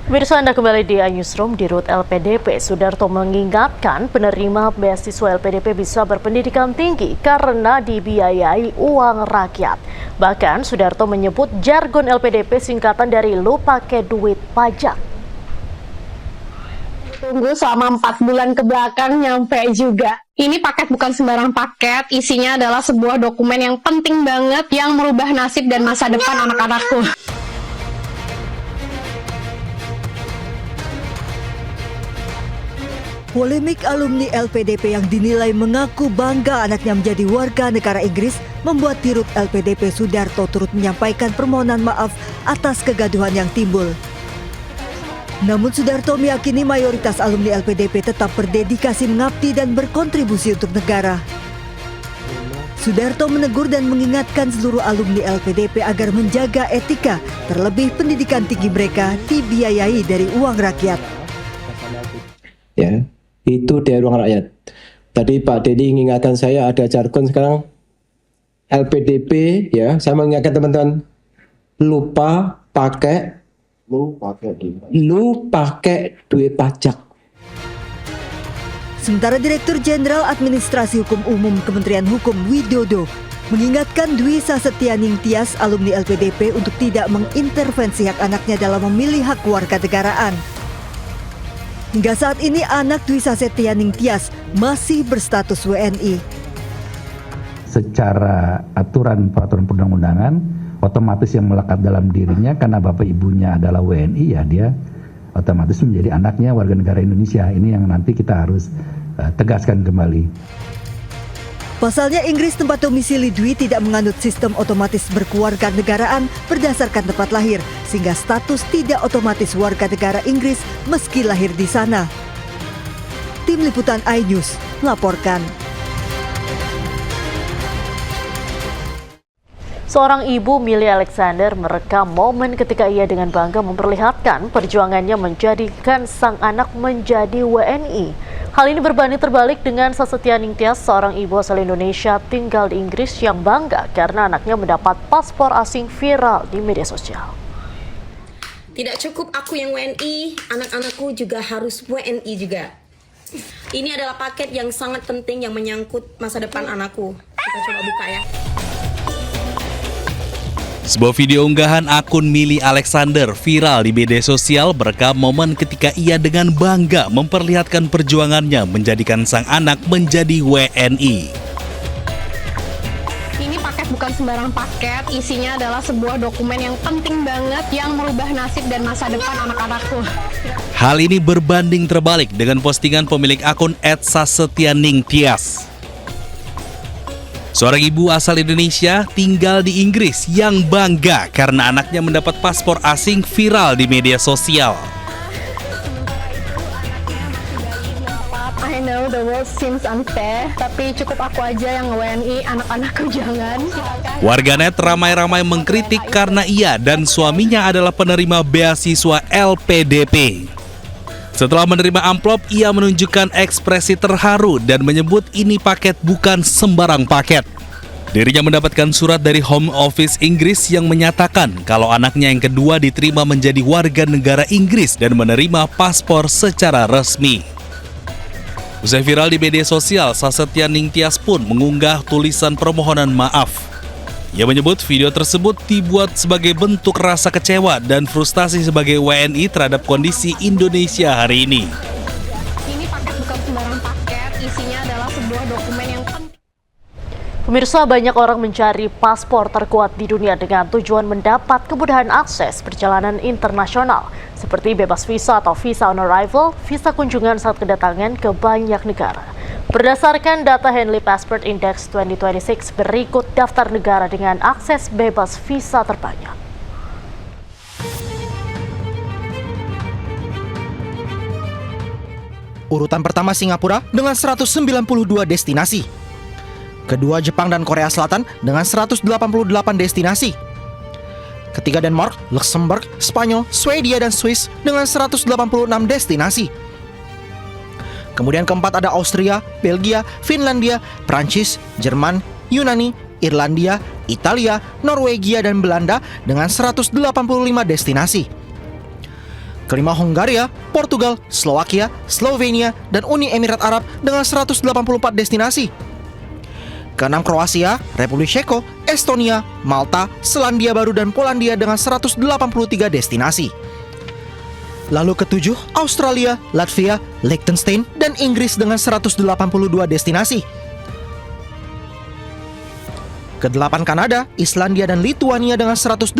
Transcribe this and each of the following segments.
Pemirsa, Anda kembali di iNewsroom. Di RUT LPDP, Sudarto mengingatkan penerima beasiswa LPDP bisa berpendidikan tinggi karena dibiayai uang rakyat. Bahkan Sudarto menyebut jargon LPDP singkatan dari lu pakai duit pajak. Tunggu selama 4 bulan ke belakang nyampe juga. Ini paket bukan sembarang paket, isinya adalah sebuah dokumen yang penting banget yang merubah nasib dan masa depan anak-anakku. Polemik alumni LPDP yang dinilai mengaku bangga anaknya menjadi warga negara Inggris membuat Dirut LPDP Sudarto turut menyampaikan permohonan maaf atas kegaduhan yang timbul. Namun Sudarto meyakini mayoritas alumni LPDP tetap berdedikasi mengabdi dan berkontribusi untuk negara. Sudarto menegur dan mengingatkan seluruh alumni LPDP agar menjaga etika, terlebih pendidikan tinggi mereka dibiayai dari uang rakyat. Ya, itu dari uang rakyat. Tadi Pak Dedi mengingatkan saya ada jargon sekarang LPDP, ya. Saya mengingatkan teman-teman, lu pakai duit pajak. Sementara Direktur Jenderal Administrasi Hukum Umum Kementerian Hukum Widodo mengingatkan Dwi Sasetyaning Tias alumni LPDP untuk tidak mengintervensi hak anaknya dalam memilih hak kewarganegaraan. Hingga saat ini anak Dwi Sasetyaning Tias masih berstatus WNI. Secara aturan peraturan perundang-undangan, otomatis yang melekat dalam dirinya karena bapak ibunya adalah WNI, ya dia otomatis menjadi anaknya warga negara Indonesia. Ini yang nanti kita harus tegaskan kembali. Pasalnya Inggris tempat domisili Dwi tidak menganut sistem otomatis berkewarganegaraan berdasarkan tempat lahir, sehingga status tidak otomatis warga negara Inggris meski lahir di sana. Tim Liputan iNews melaporkan. Seorang ibu, Millie Alexander, merekam momen ketika ia dengan bangga memperlihatkan perjuangannya menjadikan sang anak menjadi WNI. Hal ini berbanding terbalik dengan Sasetyaning Tias, seorang ibu asal Indonesia tinggal di Inggris yang bangga karena anaknya mendapat paspor asing viral di media sosial. Tidak cukup aku yang WNI, anak-anakku juga harus WNI juga. Ini adalah paket yang sangat penting yang menyangkut masa depan anakku. Kita coba buka ya. Sebuah video unggahan akun Millie Alexander viral di media sosial merekam momen ketika ia dengan bangga memperlihatkan perjuangannya menjadikan sang anak menjadi WNI. Ini paket bukan sembarang paket, isinya adalah sebuah dokumen yang penting banget yang merubah nasib dan masa depan anak-anakku. Hal ini berbanding terbalik dengan postingan pemilik akun @Sasetyaning Tias. Seorang ibu asal Indonesia tinggal di Inggris yang bangga karena anaknya mendapat paspor asing viral di media sosial. I know the world seems unfair, tapi cukup aku aja yang WNI, anak-anakku jangan. Warganet ramai-ramai mengkritik karena ia dan suaminya adalah penerima beasiswa LPDP. Setelah menerima amplop, ia menunjukkan ekspresi terharu dan menyebut ini paket bukan sembarang paket. Dirinya mendapatkan surat dari Home Office Inggris yang menyatakan kalau anaknya yang kedua diterima menjadi warga negara Inggris dan menerima paspor secara resmi. Usai viral di media sosial, Sasetyaning Tias pun mengunggah tulisan permohonan maaf. Ia menyebut video tersebut dibuat sebagai bentuk rasa kecewa dan frustasi sebagai WNI terhadap kondisi Indonesia hari ini. Ini paket bukan sembarang paket, isinya adalah sebuah dokumen yang penting. Pemirsa, banyak orang mencari paspor terkuat di dunia dengan tujuan mendapat kemudahan akses perjalanan internasional seperti bebas visa atau visa on arrival, visa kunjungan saat kedatangan ke banyak negara. Berdasarkan data Henley Passport Index 2026, berikut daftar negara dengan akses bebas visa terbanyak. Urutan pertama Singapura dengan 192 destinasi. Kedua Jepang dan Korea Selatan dengan 188 destinasi. Ketiga Denmark, Luxembourg, Spanyol, Swedia dan Swiss dengan 186 destinasi. Kemudian keempat ada Austria, Belgia, Finlandia, Prancis, Jerman, Yunani, Irlandia, Italia, Norwegia dan Belanda dengan 185 destinasi. Kelima Hongaria, Portugal, Slovakia, Slovenia, dan Uni Emirat Arab dengan 184 destinasi. Keenam Kroasia, Republik Ceko, Estonia, Malta, Selandia Baru, dan Polandia dengan 183 destinasi. Lalu ketujuh, Australia, Latvia, Liechtenstein, dan Inggris dengan 182 destinasi. Kedelapan Kanada, Islandia, dan Lituania dengan 181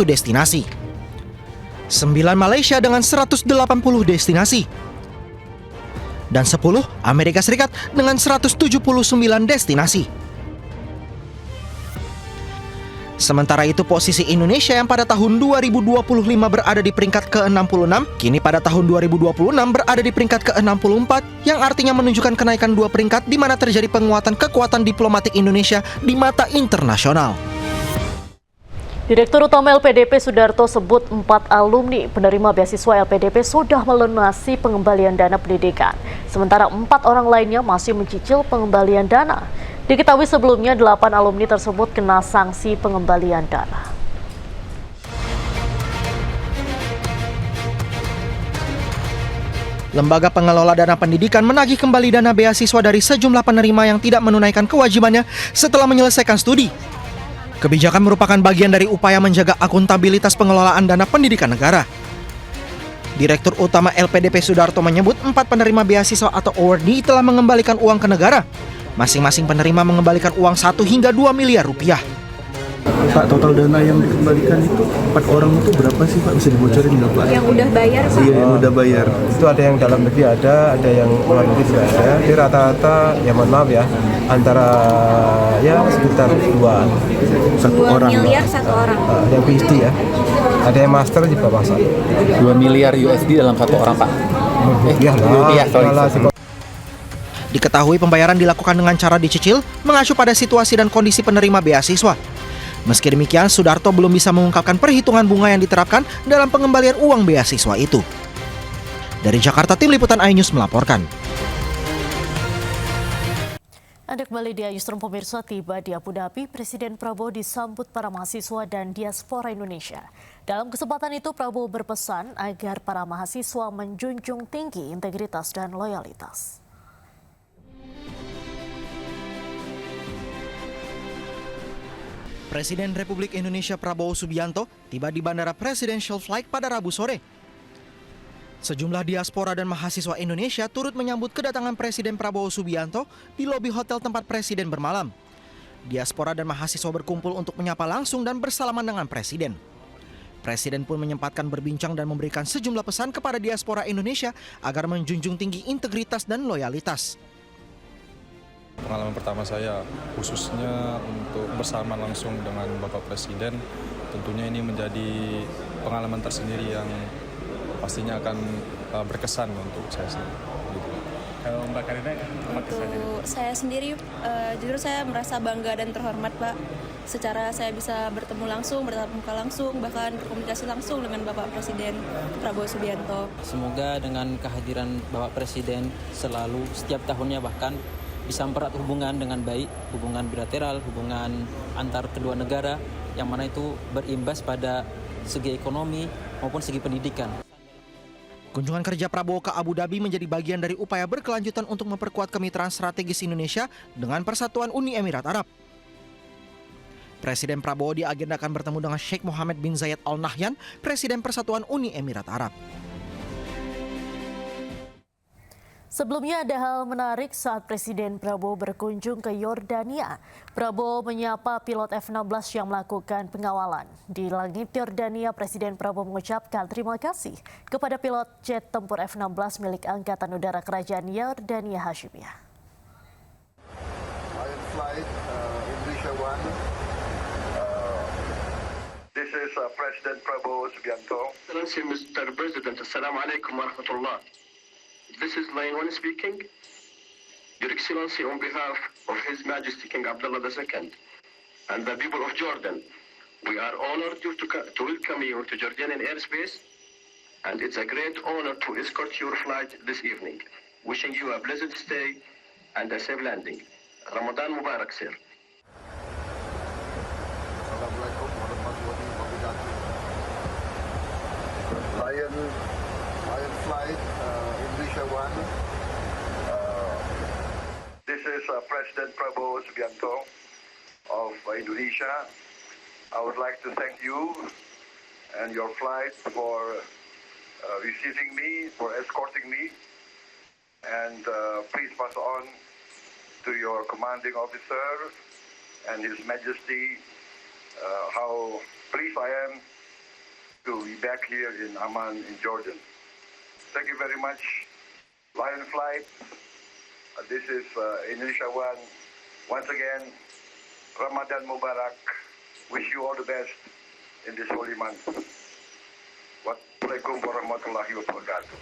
destinasi. 9 Malaysia dengan 180 destinasi. Dan 10 Amerika Serikat dengan 179 destinasi. Sementara itu posisi Indonesia yang pada tahun 2025 berada di peringkat ke-66, kini pada tahun 2026 berada di peringkat ke-64, yang artinya menunjukkan kenaikan 2 peringkat di mana terjadi penguatan kekuatan diplomatik Indonesia di mata internasional. Direktur Utama LPDP Sudarto sebut 4 alumni penerima beasiswa LPDP sudah melunasi pengembalian dana pendidikan. Sementara 4 orang lainnya masih mencicil pengembalian dana. Diketahui sebelumnya 8 alumni tersebut kena sanksi pengembalian dana. Lembaga Pengelola Dana Pendidikan menagih kembali dana beasiswa dari sejumlah penerima yang tidak menunaikan kewajibannya setelah menyelesaikan studi. Kebijakan merupakan bagian dari upaya menjaga akuntabilitas pengelolaan dana pendidikan negara. Direktur Utama LPDP Sudarto menyebut 4 penerima beasiswa atau awardee telah mengembalikan uang ke negara. Masing-masing penerima mengembalikan uang 1 hingga 2 miliar rupiah. Pak, total dana yang dikembalikan itu 4 orang itu berapa sih Pak? Bisa dibocorin nggak Pak? Yang udah bayar Pak? Iya, yang udah bayar. Itu ada yang dalam negeri ada yang luar negeri juga ada. Jadi rata-rata ya mohon maaf ya, antara ya sekitar 2 orang. 2 miliar 1 orang. Yang PhD ya. Ada yang master di bawah 1. 2 miliar USD dalam 1 orang Pak. Sorry. Diketahui pembayaran dilakukan dengan cara dicicil, mengacu pada situasi dan kondisi penerima beasiswa. Meski demikian, Sudarto belum bisa mengungkapkan perhitungan bunga yang diterapkan dalam pengembalian uang beasiswa itu. Dari Jakarta, Tim Liputan iNews melaporkan. Anda kembali di Newsroom pemirsa. Tiba di Abu Dhabi, Presiden Prabowo disambut para mahasiswa dan diaspora Indonesia. Dalam kesempatan itu, Prabowo berpesan agar para mahasiswa menjunjung tinggi integritas dan loyalitas. Presiden Republik Indonesia Prabowo Subianto tiba di Bandara Presidential Flight pada Rabu sore. Sejumlah diaspora dan mahasiswa Indonesia turut menyambut kedatangan Presiden Prabowo Subianto di lobi hotel tempat Presiden bermalam. Diaspora dan mahasiswa berkumpul untuk menyapa langsung dan bersalaman dengan Presiden. Presiden pun menyempatkan berbincang dan memberikan sejumlah pesan kepada diaspora Indonesia agar menjunjung tinggi integritas dan loyalitas. Pengalaman pertama saya khususnya untuk bersama langsung dengan Bapak Presiden, tentunya ini menjadi pengalaman tersendiri yang pastinya akan berkesan untuk saya sendiri. Kalau Mbak Karina, untuk saya sendiri, jujur saya merasa bangga dan terhormat Pak. Secara saya bisa bertemu langsung, bertatap muka langsung, bahkan berkomunikasi langsung dengan Bapak Presiden Prabowo Subianto. Semoga dengan kehadiran Bapak Presiden selalu setiap tahunnya bahkan bisa mempererat hubungan dengan baik, hubungan bilateral, hubungan antar kedua negara, yang mana itu berimbas pada segi ekonomi maupun segi pendidikan. Kunjungan kerja Prabowo ke Abu Dhabi menjadi bagian dari upaya berkelanjutan untuk memperkuat kemitraan strategis Indonesia dengan Persatuan Uni Emirat Arab. Presiden Prabowo diagendakan bertemu dengan Sheikh Mohammed bin Zayed Al Nahyan, Presiden Persatuan Uni Emirat Arab. Sebelumnya ada hal menarik saat Presiden Prabowo berkunjung ke Yordania. Prabowo menyapa pilot F-16 yang melakukan pengawalan. Di langit Yordania, Presiden Prabowo mengucapkan terima kasih kepada pilot jet tempur F-16 milik Angkatan Udara Kerajaan Yordania Hashimiyah. This is President Prabowo Subianto. Excellency Mr. President, Assalamualaikum warahmatullah. This is Line 1 speaking. Your Excellency, on behalf of His Majesty King Abdullah II and the people of Jordan, we are honored to welcome you to Jordanian airspace, and it's a great honor to escort your flight this evening. Wishing you a pleasant stay and a safe landing. Ramadan Mubarak, sir. Assalamualaikum warahmatullahi wabarakatuh. Lion flight Indonesia One. This is President Prabowo Subianto of Indonesia. I would like to thank you and your flight for receiving me, for escorting me, and please pass on to your commanding officer and His Majesty how pleased I am to be back here in Amman in Jordan. Thank you very much, Lion Flight. This is Indonesia One. Once again, Ramadan Mubarak. Wish you all the best in this holy month. Wassalamualaikum warahmatullahi wabarakatuh.